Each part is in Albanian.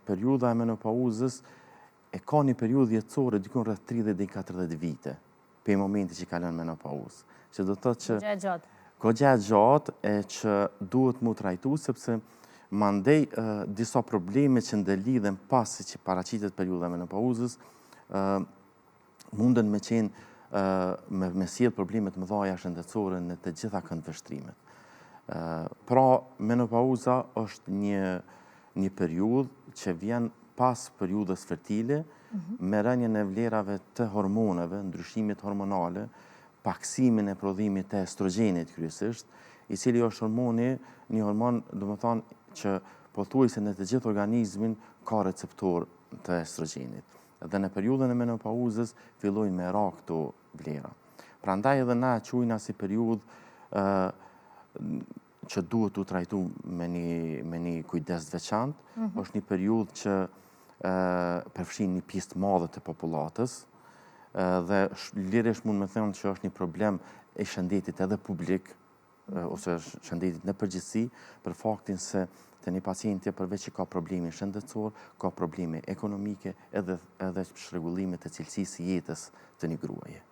periudha e menopauzës e ka një periudhë jetësore dikon rreth 30 deri 40 vite, për momenti që kalon menopauzë. Që do të thotë që goxha e gjatë e që duhet mu trajtu, sepse mandej disa probleme që ndëlidhen pasi që paraqitet periudha e menopauzës, munden me qenë me sjellë probleme të mëdha shëndetësore në të gjitha këndvështrimet. Pra, menopauza është një periudhë që vjen pas periudhës fertile, me rënien e vlerave të hormoneve, ndryshimit hormonale, paksimin e prodhimit të estrogenit kryesisht, i cili është një hormon, do të thonë që pothuajse në të gjithë organizmin ka receptor të estrogenit. Dhe në periudhën e menopauzës fillojnë me ra këto vlera. Prandaj edhe na quajna si periudhë që duhet të trajtu me një kujdes të veçantë, është një periudhë që përfshin një pjesë të madhe të popullatës dhe lirisht mund me thënë që është një problem e shëndetit edhe publik ose shëndetit në përgjithësi, për faktin se të një pacienti përveç që ka probleme shëndetësor, ka probleme ekonomike edhe shregullimet të cilësisë jetës të një gruaje.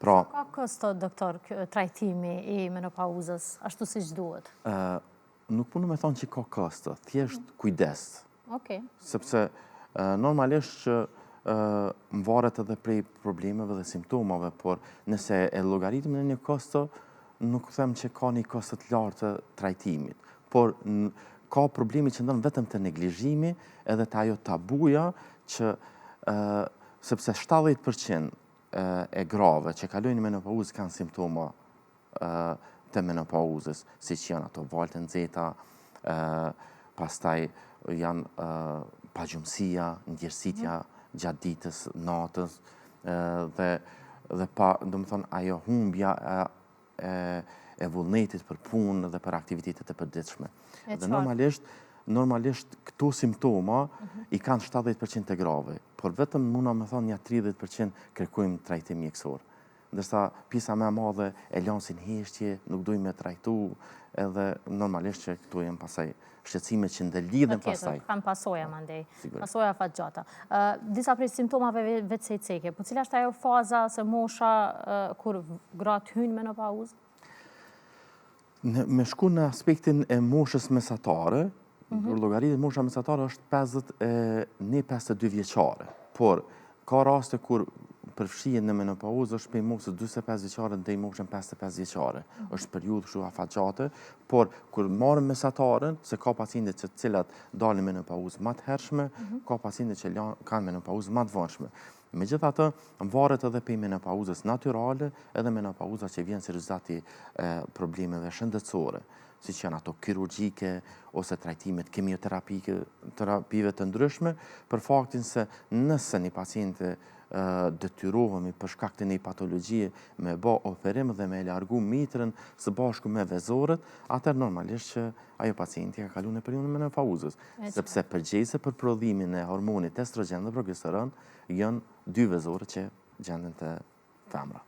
Sa ka kosto, doktor, trajtimi i menopauzës, ashtu si që duhet? Nuk punu me thonë që ka kosto, thjesht kujdes. Sepse normalisht që më varet edhe prej problemeve dhe simptomave, por nëse e llogaritëm në një kosto, nuk them që ka një kosto të lartë të trajtimit, por ka probleme që ndonë vetëm të neglizhimi edhe të ajo tabuja që sepse 70% e grave që kalojnë menopauzë kanë simptoma të menopauzës, si që janë ato valë të nxehta, pastaj janë pagjumësia, ndjersitja gjatë ditës, natës, dhe do më thonë ajo humbja e vullnetit për punë dhe për aktivitetet e përditshme. Dhe normalisht këto simptoma i kanë 70% të grave, por vetëm muna me thonë një 30% kërkojmë trajtim mjekësor. Ndërsa pjesa më e madhe e lanë si heshtje, nuk dojmë me trajtu, edhe normalisht që këtu janë pasaj shqetësime që ndëlidhen pasaj. Kanë pasoja mandej, pasoja fatgjata. Disa prej simptomave vetë ceke, po cila është ajo faza se mosha kur gratë hynë menopauzë? Me shku në aspektin e moshës mesatare, kur llogaritet mosha mesatare është 52 vjeçare, por ka raste kur përfshihet në menopauzë është prej moshës 45 vjeçare deri moshën 55 vjeçare. Është periudhë kështu afatgjate, por kur marrim mesataren, se ka pacientë të cilat dalin menopauzë më të hershme, ka pacientë që kanë menopauzë më të vonshme. Megjithatë, varet edhe prej menopauzës natyrale edhe menopauza që vjen si rezultati problemeve shëndetësore, siç janë ato kirurgjike ose trajtimet kemioterapive të ndryshme, për faktin se nëse një paciente detyrohemi për shkak të një patologjie me bë operim dhe me largu mitrën së bashku me vezorët, atëherë normalisht që ajo pacienti ka kaluar në periudhën e menopauzës, sepse përgjegjëse për prodhimin e hormonit estrogen dhe progesteron janë dy vezorët që gjenden te femra.